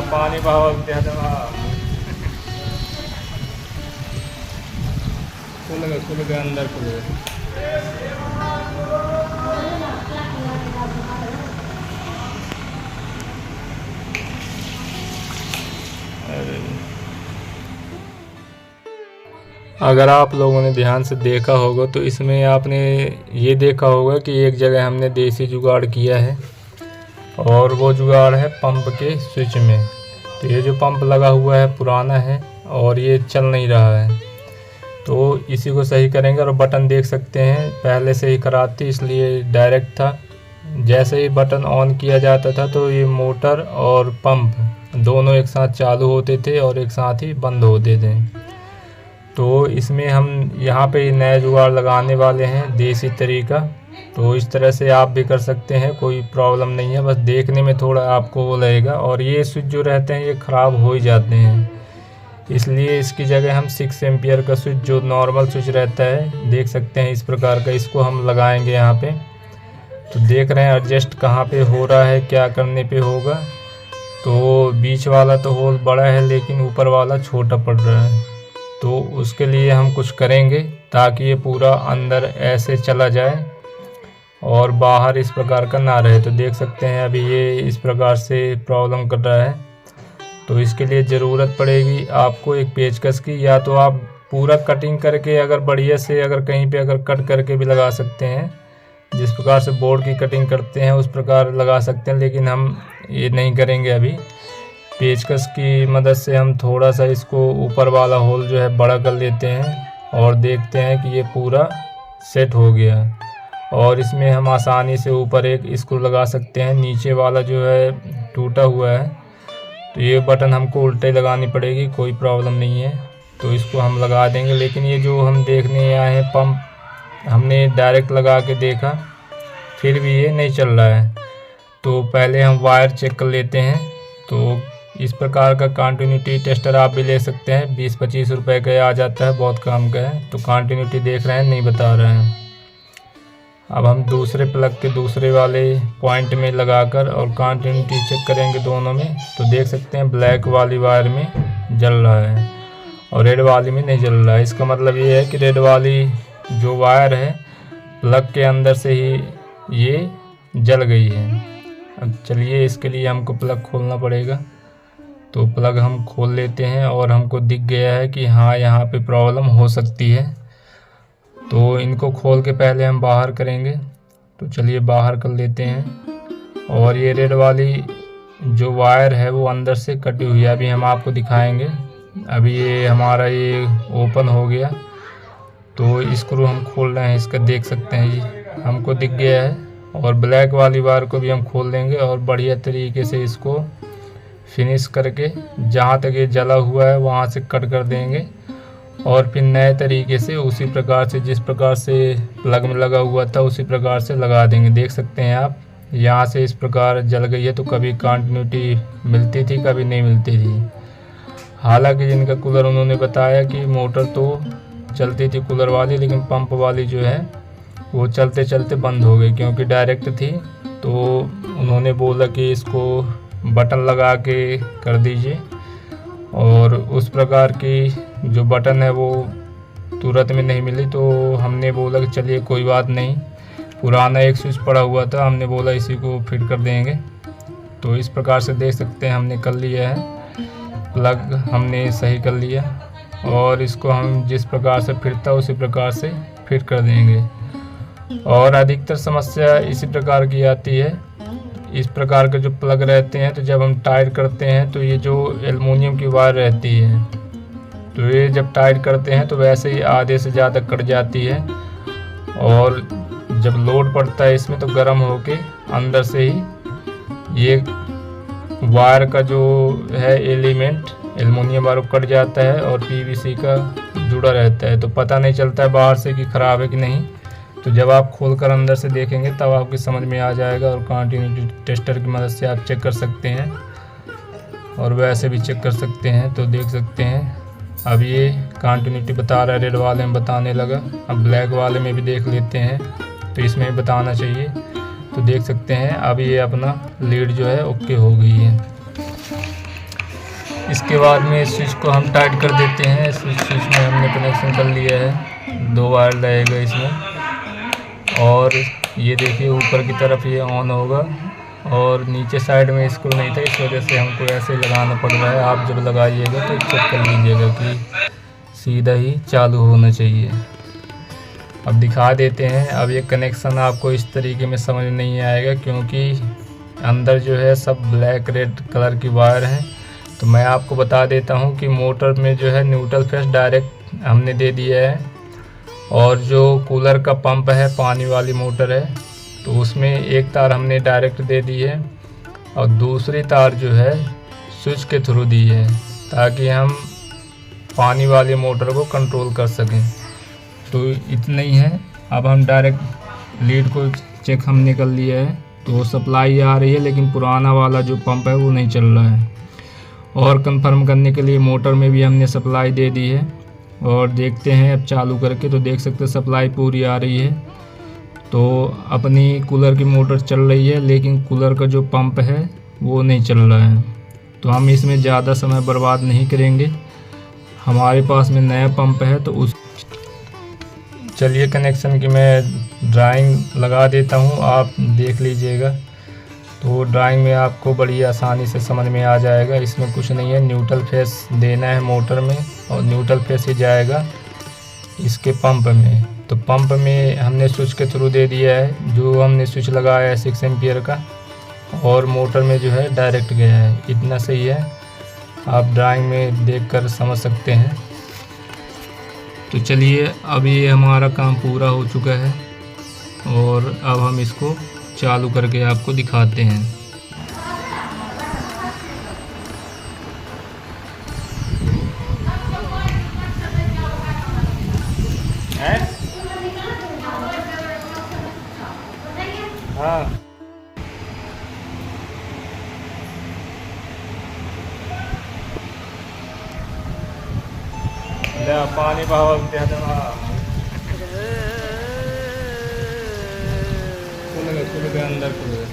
पानी बहाव खुल गए अंदर खुल गए। अगर आप लोगों ने ध्यान से देखा होगा तो इसमें आपने ये देखा होगा कि एक जगह हमने देसी जुगाड़ किया है और वो जुगाड़ है पंप के स्विच में। तो ये जो पंप लगा हुआ है पुराना है और ये चल नहीं रहा है, तो इसी को सही करेंगे। और बटन देख सकते हैं पहले से ही कराती इसलिए डायरेक्ट था। जैसे ही बटन ऑन किया जाता था तो ये मोटर और पंप दोनों एक साथ चालू होते थे और एक साथ ही बंद होते थे। तो इसमें हम यहाँ पे नया जुगाड़ लगाने वाले हैं देसी तरीका। तो इस तरह से आप भी कर सकते हैं, कोई प्रॉब्लम नहीं है, बस देखने में थोड़ा आपको वो लगेगा। और ये स्विच जो रहते हैं ये ख़राब हो ही जाते हैं, इसलिए इसकी जगह हम 6 एम्पियर का स्विच जो नॉर्मल स्विच रहता है देख सकते हैं इस प्रकार का, इसको हम लगाएंगे यहाँ पे। तो देख रहे हैं एडजस्ट कहाँ पे हो रहा है, क्या करने पे होगा। तो बीच वाला तो होल बड़ा है लेकिन ऊपर वाला छोटा पड़ रहा है, तो उसके लिए हम कुछ करेंगे ताकि ये पूरा अंदर ऐसे चला जाए और बाहर इस प्रकार का ना रहे। तो देख सकते हैं अभी ये इस प्रकार से प्रॉब्लम कर रहा है। तो इसके लिए ज़रूरत पड़ेगी आपको एक पेचकस की, या तो आप पूरा कटिंग करके अगर बढ़िया से अगर कहीं पे अगर कट करके भी लगा सकते हैं, जिस प्रकार से बोर्ड की कटिंग करते हैं उस प्रकार लगा सकते हैं, लेकिन हम ये नहीं करेंगे। अभी पेचकस की मदद से हम थोड़ा सा इसको ऊपर वाला होल जो है बड़ा कर लेते हैं और देखते हैं कि ये पूरा सेट हो गया। और इसमें हम आसानी से ऊपर एक स्क्रू लगा सकते हैं, नीचे वाला जो है टूटा हुआ है तो ये बटन हमको उल्टे लगानी पड़ेगी, कोई प्रॉब्लम नहीं है। तो इसको हम लगा देंगे। लेकिन ये जो हम देखने आए हैं पंप, हमने डायरेक्ट लगा के देखा फिर भी ये नहीं चल रहा है। तो पहले हम वायर चेक कर लेते हैं। तो इस प्रकार का कंटिन्यूटी टेस्टर आप भी ले सकते हैं, 20-25 रुपए का आ जाता है, बहुत काम का है। तो कंटिन्यूटी देख रहे हैं, नहीं बता रहे हैं। अब हम दूसरे प्लग के दूसरे वाले पॉइंट में लगाकर और कंटिन्यूटी चेक करेंगे दोनों में। तो देख सकते हैं ब्लैक वाली वायर में जल रहा है और रेड वाली में नहीं जल रहा है। इसका मतलब ये है कि रेड वाली जो वायर है प्लग के अंदर से ही ये जल गई है। अब चलिए इसके लिए हमको प्लग खोलना पड़ेगा। तो प्लग हम खोल लेते हैं और हमको दिख गया है कि हाँ यहाँ पे प्रॉब्लम हो सकती है। तो इनको खोल के पहले हम बाहर करेंगे। तो चलिए बाहर कर लेते हैं। और ये रेड वाली जो वायर है वो अंदर से कटी हुई है, अभी हम आपको दिखाएंगे। अभी ये हमारा ये ओपन हो गया। तो स्क्रू हम खोल रहे हैं इसका, देख सकते हैं ये हमको दिख गया है। और ब्लैक वाली वायर को भी हम खोल देंगे और बढ़िया तरीके से इसको फिनिश करके जहाँ तक ये जला हुआ है वहाँ से कट कर देंगे। और फिर नए तरीके से उसी प्रकार से जिस प्रकार से प्लग में लगा हुआ था उसी प्रकार से लगा देंगे। देख सकते हैं आप यहाँ से इस प्रकार जल गई है। तो कभी कंटिन्यूटी मिलती थी, कभी नहीं मिलती थी। हालांकि जिनका कूलर उन्होंने बताया कि मोटर तो चलती थी कूलर वाली, लेकिन पंप वाली जो है वो चलते चलते बंद हो गई क्योंकि डायरेक्ट थी। तो उन्होंने बोला कि इसको बटन लगा के कर दीजिए। और उस प्रकार की जो बटन है वो तुरंत में नहीं मिली। तो हमने बोला कि चलिए कोई बात नहीं, पुराना एक स्विच पड़ा हुआ था, हमने बोला इसी को फिट कर देंगे। तो इस प्रकार से देख सकते हैं हमने कर लिया है, प्लग हमने सही कर लिया। और इसको हम जिस प्रकार से फिरता उसी प्रकार से फिट कर देंगे। और अधिकतर समस्या इसी प्रकार की आती है। इस प्रकार के जो प्लग रहते हैं तो जब हम टाइट करते हैं तो ये जो एल्युमिनियम की वायर रहती है तो ये जब टाइट करते हैं तो वैसे ही आधे से ज़्यादा कट जाती है। और जब लोड पड़ता है इसमें तो गर्म होके अंदर से ही ये वायर का जो है एलिमेंट एल्युमिनियम वायर कट जाता है और पीवीसी का जुड़ा रहता है। तो पता नहीं चलता है बाहर से कि ख़राब है कि नहीं। तो जब आप खोलकर अंदर से देखेंगे तब आपकी समझ में आ जाएगा। और कंटिन्यूटी टेस्टर की मदद से आप चेक कर सकते हैं और वैसे भी चेक कर सकते हैं। तो देख सकते हैं अब ये कंटिन्यूटी बता रहा है, रेड वाले में बताने लगा। अब ब्लैक वाले में भी देख लेते हैं तो इसमें भी बताना चाहिए। तो देख सकते हैं अब ये अपना लीड जो है ओके हो गई है। इसके बाद में स्विच को हम टाइट कर देते हैं। स्विच में हमने कनेक्शन कर लिया है, 2 वायर लगेगा इसमें। और ये देखिए ऊपर की तरफ ये ऑन होगा और नीचे साइड में स्क्रू नहीं था, इस वजह से हमको ऐसे लगाना पड़ रहा है। आप जब लगाइएगा तो चेक कर लीजिएगा कि सीधा ही चालू होना चाहिए। अब दिखा देते हैं। अब ये कनेक्शन आपको इस तरीके में समझ नहीं आएगा क्योंकि अंदर जो है सब ब्लैक रेड कलर की वायर है। तो मैं आपको बता देता हूँ कि मोटर में जो है न्यूट्रल फेस डायरेक्ट हमने दे दिया है और जो कूलर का पंप है, पानी वाली मोटर है, तो उसमें एक तार हमने डायरेक्ट दे दी है और दूसरी तार जो है स्विच के थ्रू दी है ताकि हम पानी वाली मोटर को कंट्रोल कर सकें। तो इतना ही है। अब हम डायरेक्ट लीड को चेक हमने कर लिया है, तो सप्लाई आ रही है लेकिन पुराना वाला जो पंप है वो नहीं चल रहा है। और कंफर्म करने के लिए मोटर में भी हमने सप्लाई दे दी है और देखते हैं अब चालू करके, तो देख सकते हैं सप्लाई पूरी आ रही है। तो अपनी कूलर की मोटर चल रही है लेकिन कूलर का जो पंप है वो नहीं चल रहा है। तो हम इसमें ज़्यादा समय बर्बाद नहीं करेंगे, हमारे पास में नया पंप है तो उस चलिए कनेक्शन की मैं ड्राइंग लगा देता हूँ, आप देख लीजिएगा। तो ड्राइंग में आपको बड़ी आसानी से समझ में आ जाएगा। इसमें कुछ नहीं है, न्यूट्रल फेस देना है मोटर में और न्यूट्रल फेस ही जाएगा इसके पंप में। तो पंप में हमने स्विच के थ्रू दे दिया है, जो हमने स्विच लगाया है 6 एम्पियर का, और मोटर में जो है डायरेक्ट गया है। इतना सही है, आप ड्राइंग में देखकर समझ सकते हैं। तो चलिए अब ये हमारा काम पूरा हो चुका है और अब हम इसको चालू करके आपको दिखाते हैं। हाँ, पानी बहाव खुल गया अंदर खुल गया।